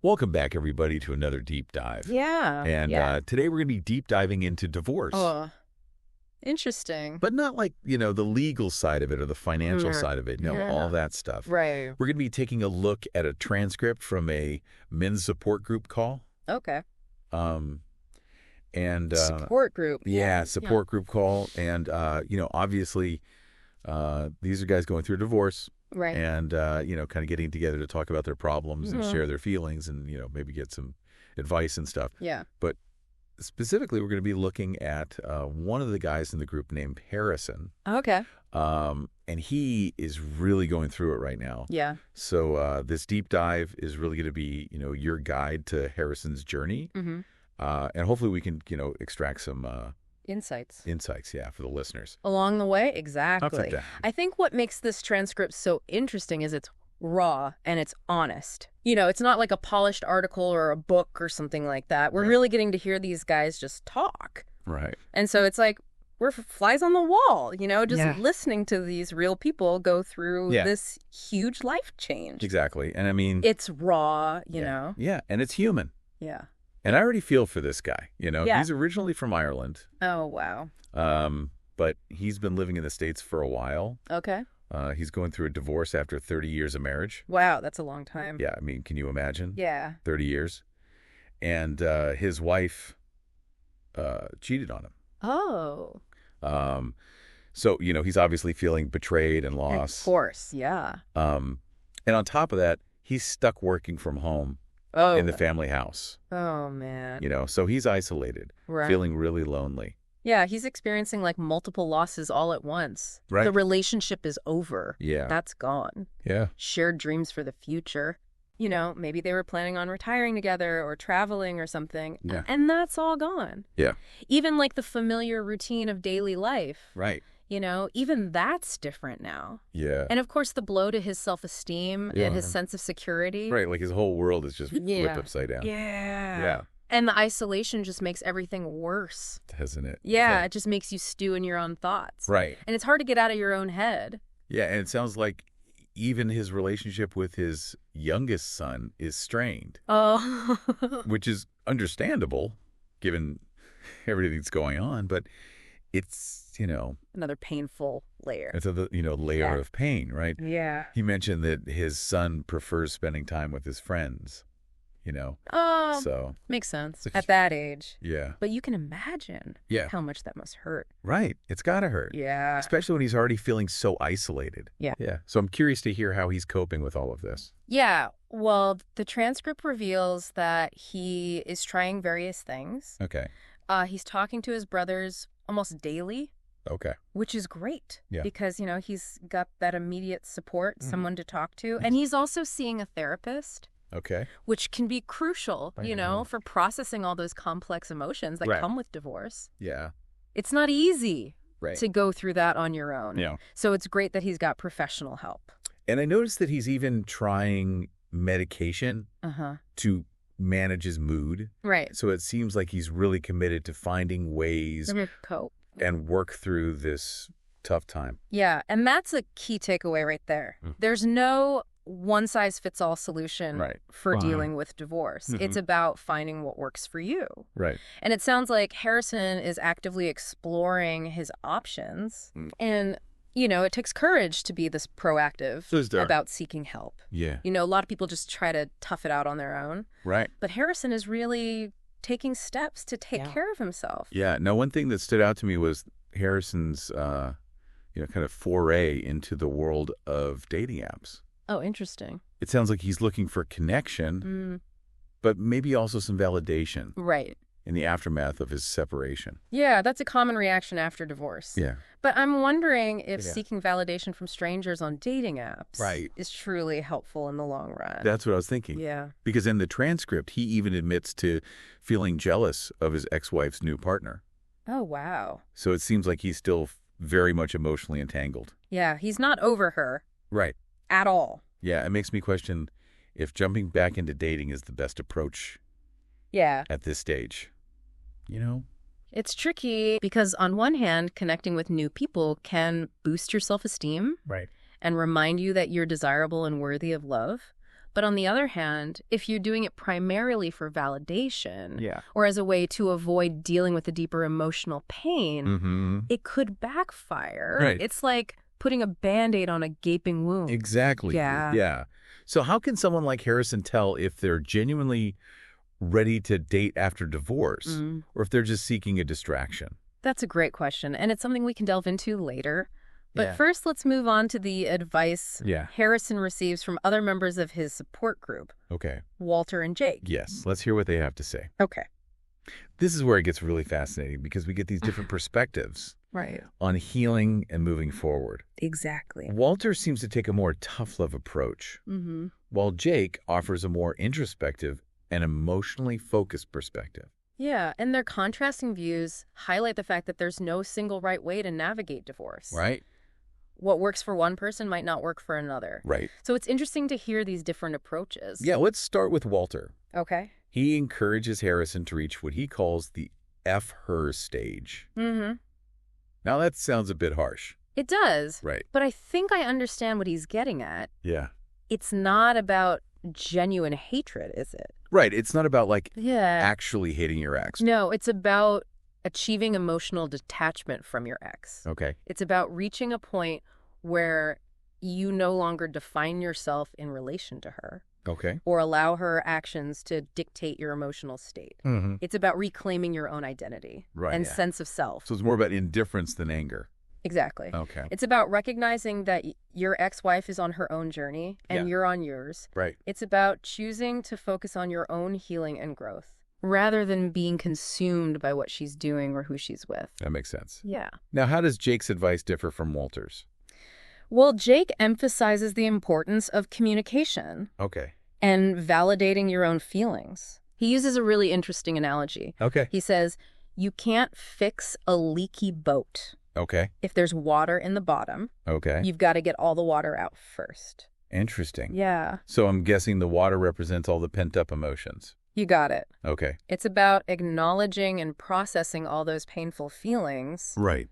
Welcome back, everybody, to another deep dive. Yeah. And today we're going to be deep diving into divorce. Oh, interesting. But not like, the legal side of it or the financial side of it. No, all that stuff. Right. We're going to be taking a look at a transcript from a men's support group call. Okay. Support group. Yeah, support group call. And, obviously, these are guys going through a divorce. Right. And, kind of getting together to talk about their problems and share their feelings and, maybe get some advice and stuff. Yeah. But specifically, we're going to be looking at one of the guys in the group named Harrison. Okay. And he is really going through it right now. Yeah. So this deep dive is really going to be, your guide to Harrison's journey. Mm-hmm. And hopefully we can, extract some Insights, for the listeners. along the way. Exactly. Exactly. I think what makes this transcript so interesting is it's raw and it's honest. It's not like a polished article or a book or something like that. We're really getting to hear these guys just talk. Right. And so it's like we're flies on the wall, just listening to these real people go through this huge life change. Exactly. And I mean, It's raw, you know? Yeah. And it's human. Yeah. And I already feel for this guy. Yeah. He's originally from Ireland. Oh, wow. But he's been living in the States for a while. Okay. He's going through a divorce after 30 years of marriage. Wow, that's a long time. Yeah, I mean, can you imagine? Yeah. 30 years. And his wife cheated on him. Oh. So, he's obviously feeling betrayed and lost. Of course, yeah. And on top of that, he's stuck working from home in the family house. Oh, man. So he's isolated, Right. feeling really lonely. Yeah, he's experiencing like multiple losses all at once. Right. The relationship is over. Yeah. That's gone. Yeah. Shared dreams for the future. Maybe they were planning on retiring together or traveling or something. Yeah. And that's all gone. Yeah. Even like the familiar routine of daily life. Right. Even that's different now. Yeah. And of course, the blow to his self-esteem and his sense of security. Right. Like his whole world is just flipped upside down. Yeah. Yeah. And the isolation just makes everything worse. Doesn't it? Yeah, it just makes you stew in your own thoughts. Right. And it's hard to get out of your own head. Yeah. And it sounds like even his relationship with his youngest son is strained. Oh. Which is understandable given everything that's going on. But it's, Another painful layer. it's a layer of pain, right? Yeah. He mentioned that his son prefers spending time with his friends, Oh, So, makes sense It's- at that age. yeah. But you can imagine how much that must hurt. Right. It's got to hurt. Yeah. Especially when he's already feeling so isolated. Yeah. Yeah. So I'm curious to hear how he's coping with all of this. Yeah. Well, the transcript reveals that he is trying various things. Okay. He's talking to his brothers almost daily. Okay. Which is great. Yeah. Because, he's got that immediate support, someone to talk to. And he's also seeing a therapist. Okay. Which can be crucial, for processing all those complex emotions that come with divorce. Yeah. It's not easy Right. to go through that on your own. Yeah. So it's great that he's got professional help. And I noticed that he's even trying medication to manage his mood. Right. So it seems like he's really committed to finding ways Cope. and work through this tough time. Yeah. And that's a key takeaway right there. There's no one-size-fits-all solution for dealing with divorce. It's about finding what works for you. Right. And it sounds like Harrison is actively exploring his options. And, it takes courage to be this proactive about seeking help. Yeah. A lot of people just try to tough it out on their own. Right. But Harrison is really taking steps to take care of himself. Yeah. Now, one thing that stood out to me was Harrison's, kind of foray into the world of dating apps. Oh, interesting. It sounds like he's looking for connection, but maybe also some validation. Right. In the aftermath of his separation. Yeah, that's a common reaction after divorce. Yeah. But I'm wondering if seeking validation from strangers on dating apps is truly helpful in the long run. That's what I was thinking. Yeah. Because in the transcript, he even admits to feeling jealous of his ex-wife's new partner. Oh, wow. So it seems like he's still very much emotionally entangled. Yeah, he's not over her. Right. At all. Yeah, it makes me question if jumping back into dating is the best approach at this stage. It's tricky because on one hand, connecting with new people can boost your self-esteem Right. and remind you that you're desirable and worthy of love. But on the other hand, if you're doing it primarily for validation Yeah. or as a way to avoid dealing with the deeper emotional pain, Mm-hmm. it could backfire. Right. It's like putting a Band-Aid on a gaping wound. Exactly. Yeah. Yeah. So how can someone like Harrison tell if they're genuinely ready to date after divorce or if they're just seeking a distraction? That's a great question, and it's something we can delve into later. But Yeah. first, let's move on to the advice Yeah. Harrison receives from other members of his support group, Okay. Walter and Jake. Yes. Let's hear what they have to say. Okay. This is where it gets really fascinating because we get these different perspectives Right. on healing and moving forward. Exactly. Walter seems to take a more tough love approach, Mm-hmm. while Jake offers a more introspective and emotionally focused perspective. Yeah, and their contrasting views highlight the fact that there's no single right way to navigate divorce. Right? What works for one person might not work for another. Right. So it's interesting to hear these different approaches. Yeah, let's start with Walter. Okay. He encourages Harrison to reach what he calls the F-her stage. Mm-hmm. Now that sounds a bit harsh. It does. Right. But I think I understand what he's getting at. Yeah. It's not about genuine hatred, is it? Right. It's not about like Yeah. actually hating your ex. No, it's about achieving emotional detachment from your ex. Okay. It's about reaching a point where you no longer define yourself in relation to her Okay. or allow her actions to dictate your emotional state. Mm-hmm. It's about reclaiming your own identity Right, and yeah. sense of self. So it's more about indifference than anger. Exactly. Okay. It's about recognizing that your ex-wife is on her own journey and Yeah. you're on yours. Right. It's about choosing to focus on your own healing and growth rather than being consumed by what she's doing or who she's with. That makes sense. Yeah. Now, how does Jake's advice differ from Walter's? Well, Jake emphasizes the importance of communication Okay. and validating your own feelings. He uses a really interesting analogy. Okay. He says, you can't fix a leaky boat. Okay. If there's water in the bottom, Okay. you've got to get all the water out first. Interesting. Yeah, So I'm guessing the water represents all the pent-up emotions. you got it. Okay. It's about acknowledging and processing all those painful feelings, Right.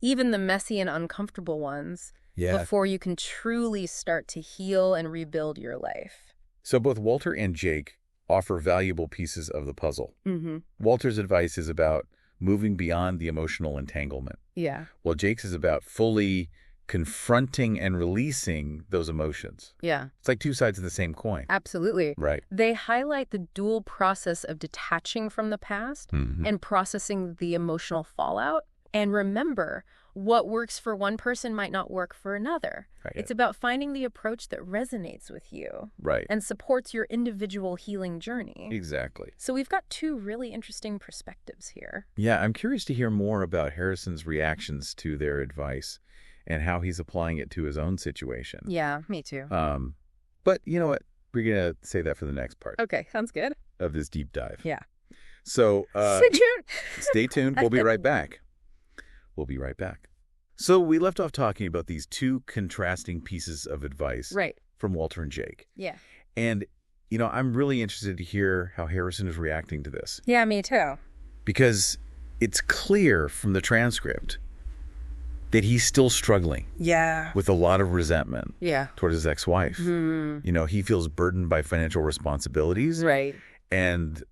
even the messy and uncomfortable ones, Yeah. before you can truly start to heal and rebuild your life. So both Walter and Jake offer valuable pieces of the puzzle. Mm-hmm. Walter's advice is about moving beyond the emotional entanglement, Yeah. while Jake's is about fully confronting and releasing those emotions. Yeah, It's like two sides of the same coin. absolutely. Right. They highlight the dual process of detaching from the past Mhm. and processing the emotional fallout. And remember, what works for one person might not work for another. Right. It's about finding the approach that resonates with you Right. and supports your individual healing journey. Exactly. So we've got two really interesting perspectives here. Yeah, I'm curious to hear more about Harrison's reactions to their advice and how he's applying it to his own situation. Yeah, me too. But you know what? We're going to say that for the next part Okay, sounds good. of this deep dive. Yeah. So Stay tuned. stay tuned. We'll be right back. We'll be right back. So we left off talking about these two contrasting pieces of advice Right. from Walter and Jake. Yeah. And, you know, I'm really interested to hear how Harrison is reacting to this Yeah, me too. because it's clear from the transcript that he's still struggling Yeah. with a lot of resentment Yeah. toward his ex-wife. Hmm. You know, he feels burdened by financial responsibilities Right. and,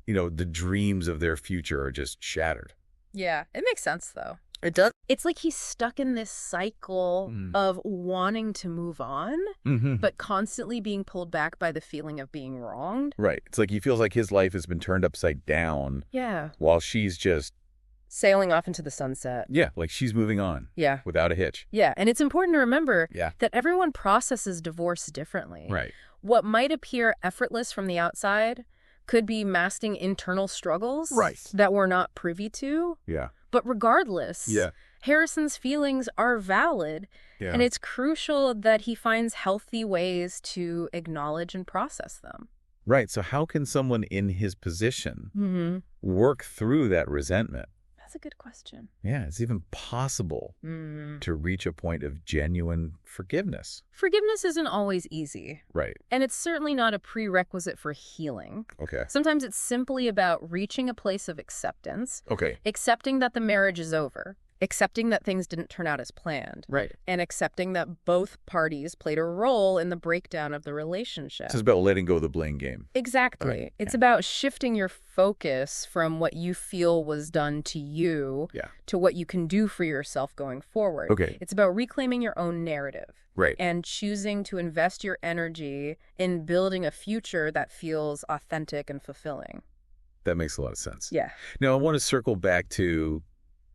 you know, the dreams of their future are just shattered. Yeah, it makes sense though. It does. It's like he's stuck in this cycle of wanting to move on, Mm-hmm. but constantly being pulled back by the feeling of being wronged. Right. It's like he feels like his life has been turned upside down Yeah. while she's just, Sailing off into the sunset. yeah, like she's moving on Yeah. without a hitch. Yeah. And it's important to remember Yeah. that everyone processes divorce differently. Right. What might appear effortless from the outside could be masking internal struggles Right. that we're not privy to. Yeah. But regardless, Yeah. Harrison's feelings are valid, Yeah. and it's crucial that he finds healthy ways to acknowledge and process them. Right. So how can someone in his position Mm-hmm. work through that resentment? That's a good question. Yeah, it's even possible to reach a point of genuine forgiveness. Forgiveness isn't always easy, Right. and it's certainly not a prerequisite for healing. Okay. Sometimes it's simply about reaching a place of acceptance, Okay. accepting that the marriage is over, accepting that things didn't turn out as planned. Right. And accepting that both parties played a role in the breakdown of the relationship. This is about letting go of the blame game. Exactly. Right. It's about shifting your focus from what you feel was done to you to what you can do for yourself going forward. Okay. It's about reclaiming your own narrative. Right. And choosing to invest your energy in building a future that feels authentic and fulfilling. That makes a lot of sense. Yeah. Now, I want to circle back to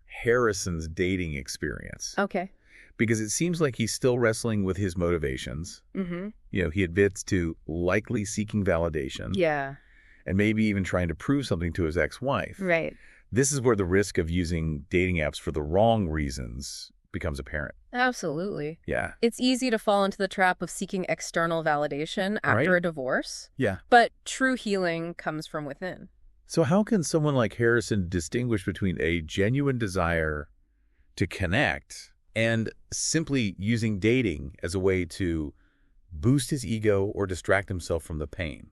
Harrison's dating experience. Okay. Because it seems like he's still wrestling with his motivations. Mm-hmm. You know, he admits to likely seeking validation. Yeah. And maybe even trying to prove something to his ex-wife. Right. This is where the risk of using dating apps for the wrong reasons becomes apparent. Absolutely. Yeah. It's easy to fall into the trap of seeking external validation after a divorce. Yeah. But true healing comes from within. So how can someone like Harrison distinguish between a genuine desire to connect and simply using dating as a way to boost his ego or distract himself from the pain?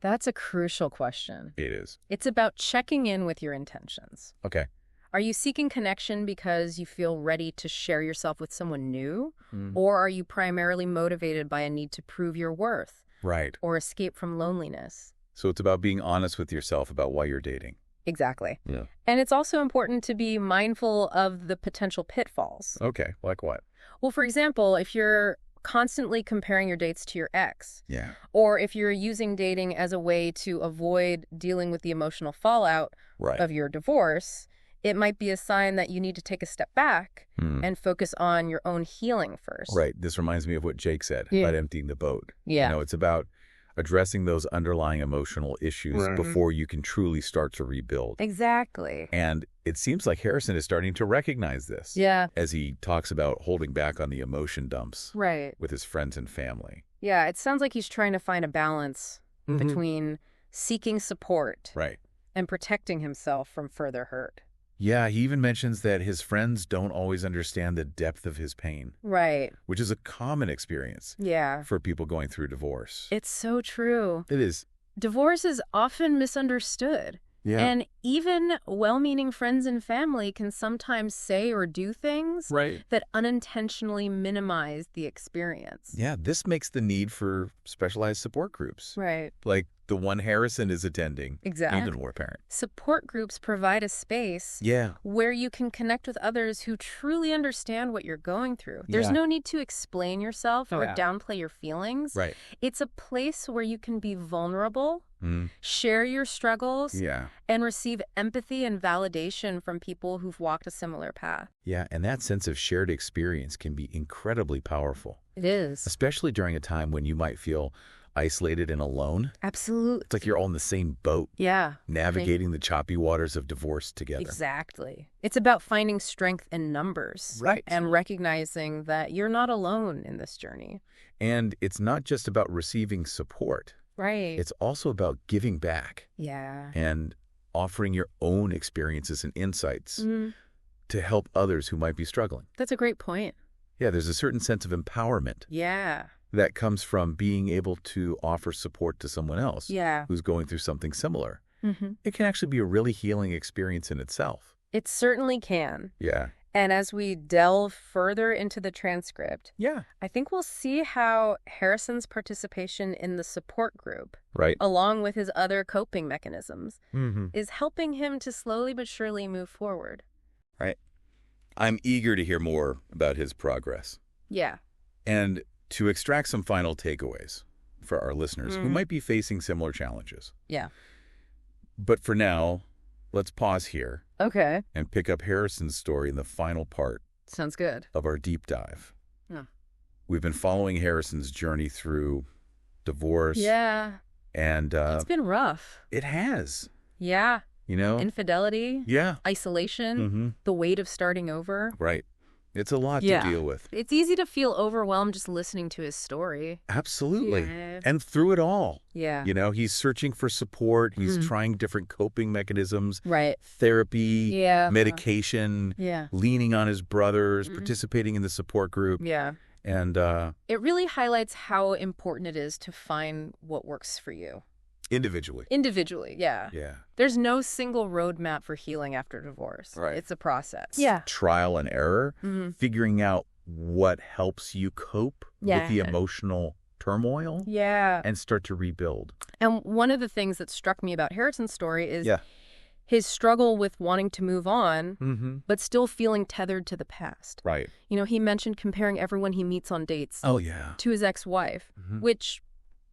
That's a crucial question. It is. It's about checking in with your intentions. Okay. Are you seeking connection because you feel ready to share yourself with someone new? Or are you primarily motivated by a need to prove your worth? Right. Or escape from loneliness? So it's about being honest with yourself about why you're dating. Exactly. Yeah. And it's also important to be mindful of the potential pitfalls. Okay. Like what? Well, for example, if you're constantly comparing your dates to your ex, or if you're using dating as a way to avoid dealing with the emotional fallout of your divorce, it might be a sign that you need to take a step back and focus on your own healing first. Right. This reminds me of what Jake said about emptying the boat. Yeah. You know, it's about addressing those underlying emotional issues before you can truly start to rebuild. Exactly. And it seems like Harrison is starting to recognize this. Yeah. As he talks about holding back on the emotion dumps with his friends and family. Yeah, it sounds like he's trying to find a balance between seeking support and protecting himself from further hurt. Yeah, he even mentions that his friends don't always understand the depth of his pain. Right. Which is a common experience for people going through divorce. It's so true. It is. Divorce is often misunderstood. Yeah. And even well-meaning friends and family can sometimes say or do things that unintentionally minimize the experience. Yeah, this makes the need for specialized support groups. Right. Like the one Harrison is attending. Exactly. Even more apparent. Support groups provide a space where you can connect with others who truly understand what you're going through. There's no need to explain yourself or downplay your feelings. Right. It's a place where you can be vulnerable, share your struggles, and receive empathy and validation from people who've walked a similar path. Yeah, and that sense of shared experience can be incredibly powerful. It is. Especially during a time when you might feel isolated and alone. Absolutely. It's like you're all in the same boat. Yeah. Navigating the choppy waters of divorce together. Exactly. It's about finding strength in numbers. Right. And recognizing that you're not alone in this journey. And it's not just about receiving support. Right. It's also about giving back. Yeah. And offering your own experiences and insights to help others who might be struggling. That's a great point. Yeah, there's a certain sense of empowerment. Yeah. That comes from being able to offer support to someone else who's going through something similar. It can actually be a really healing experience in itself. It certainly can. Yeah. And as we delve further into the transcript, I think we'll see how Harrison's participation in the support group, along with his other coping mechanisms, is helping him to slowly but surely move forward. Right. I'm eager to hear more about his progress. Yeah. And to extract some final takeaways for our listeners who might be facing similar challenges. Yeah. But for now, let's pause here. Okay. And pick up Harrison's story in the final part. Sounds good. Of our deep dive. Yeah. We've been following Harrison's journey through divorce. Yeah. And it's been rough. It has. Yeah. You know? Infidelity. Yeah. Isolation. The weight of starting over. Right. It's a lot to deal with. It's easy to feel overwhelmed just listening to his story. Absolutely. And through it all. Yeah. You know, he's searching for support. He's trying different coping mechanisms. Right. Therapy. Medication. Leaning on his brothers. Participating in the support group. Yeah. And it really highlights how important it is to find what works for you. Individually. Individually, yeah. Yeah. There's no single roadmap for healing after divorce. Right. It's a process. Yeah. Trial and error, figuring out what helps you cope with the emotional turmoil. Yeah. And start to rebuild. And one of the things that struck me about Harrison's story is his struggle with wanting to move on, but still feeling tethered to the past. Right. You know, he mentioned comparing everyone he meets on dates to his ex-wife, which,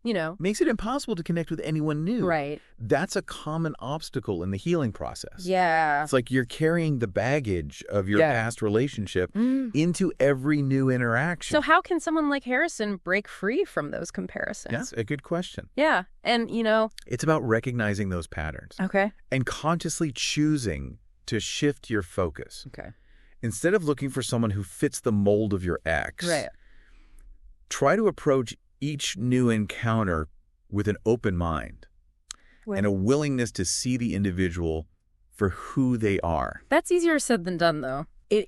you know, makes it impossible to connect with anyone new. Right. That's a common obstacle in the healing process. Yeah. It's like you're carrying the baggage of your past relationship into every new interaction. So how can someone like Harrison break free from those comparisons? That's a good question. Yeah. And, you know, it's about recognizing those patterns. Okay. And consciously choosing to shift your focus. Okay. Instead of looking for someone who fits the mold of your ex, try to approach each new encounter with an open mind and a willingness to see the individual for who they are. That's easier said than done, though. It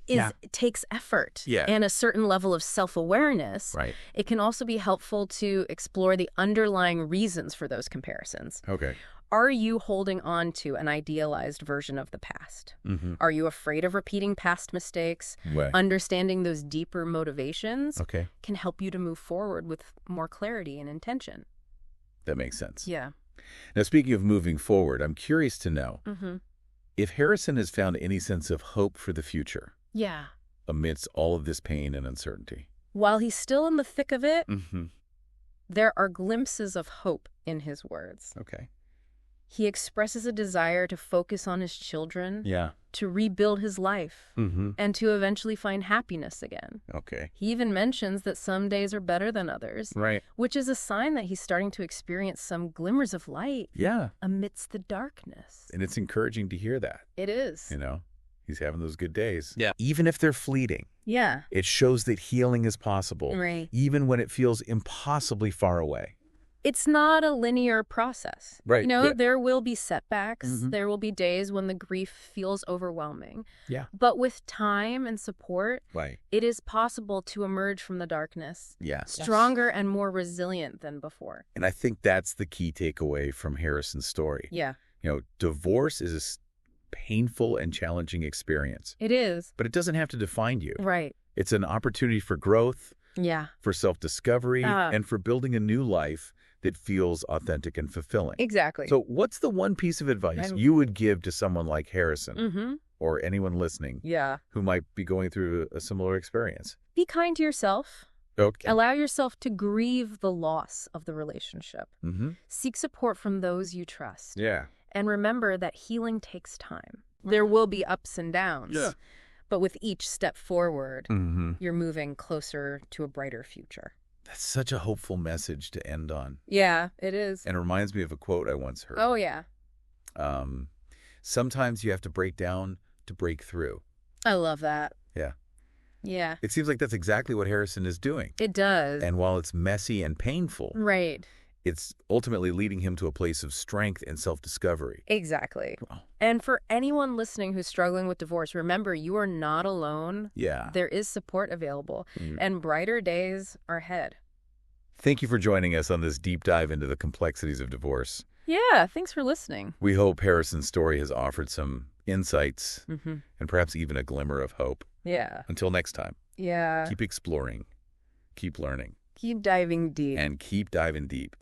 takes effort and a certain level of self-awareness. Right. It can also be helpful to explore the underlying reasons for those comparisons. Okay. Are you holding on to an idealized version of the past? Are you afraid of repeating past mistakes? Understanding those deeper motivations can help you to move forward with more clarity and intention. That makes sense. Yeah. Now, speaking of moving forward, I'm curious to know if Harrison has found any sense of hope for the future. Yeah. Amidst all of this pain and uncertainty. While he's still in the thick of it, there are glimpses of hope in his words. Okay. He expresses a desire to focus on his children, to rebuild his life, and to eventually find happiness again. Okay. He even mentions that some days are better than others, which is a sign that he's starting to experience some glimmers of light amidst the darkness. And it's encouraging to hear that. It is. You know, he's having those good days. Yeah. Even if they're fleeting. Yeah. It shows that healing is possible, even when it feels impossibly far away. It's not a linear process. Right. You know, there will be setbacks. There will be days when the grief feels overwhelming. Yeah. But with time and support, it is possible to emerge from the darkness stronger and more resilient than before. And I think that's the key takeaway from Harrison's story. Yeah. You know, divorce is a painful and challenging experience. It is. But it doesn't have to define you. Right. It's an opportunity for growth, for self-discovery, and for building a new life that feels authentic and fulfilling. Exactly. So what's the one piece of advice you would give to someone like Harrison or anyone listening who might be going through a similar experience? Be kind to yourself. Okay. Allow yourself to grieve the loss of the relationship. Seek support from those you trust. Yeah. And remember that healing takes time. There will be ups and downs. Yeah. But with each step forward, you're moving closer to a brighter future. That's such a hopeful message to end on. Yeah, it is. And it reminds me of a quote I once heard. Oh, yeah. Sometimes you have to break down to break through. I love that. Yeah. Yeah. It seems like that's exactly what Harrison is doing. It does. And while it's messy and painful, it's ultimately leading him to a place of strength and self-discovery. Exactly. And for anyone listening who's struggling with divorce, remember, you are not alone. Yeah. There is support available, and brighter days are ahead. Thank you for joining us on this deep dive into the complexities of divorce. Yeah, thanks for listening. We hope Harrison's story has offered some insights and perhaps even a glimmer of hope. Yeah. Until next time. Yeah. Keep exploring. Keep learning. Keep diving deep. And keep diving deep.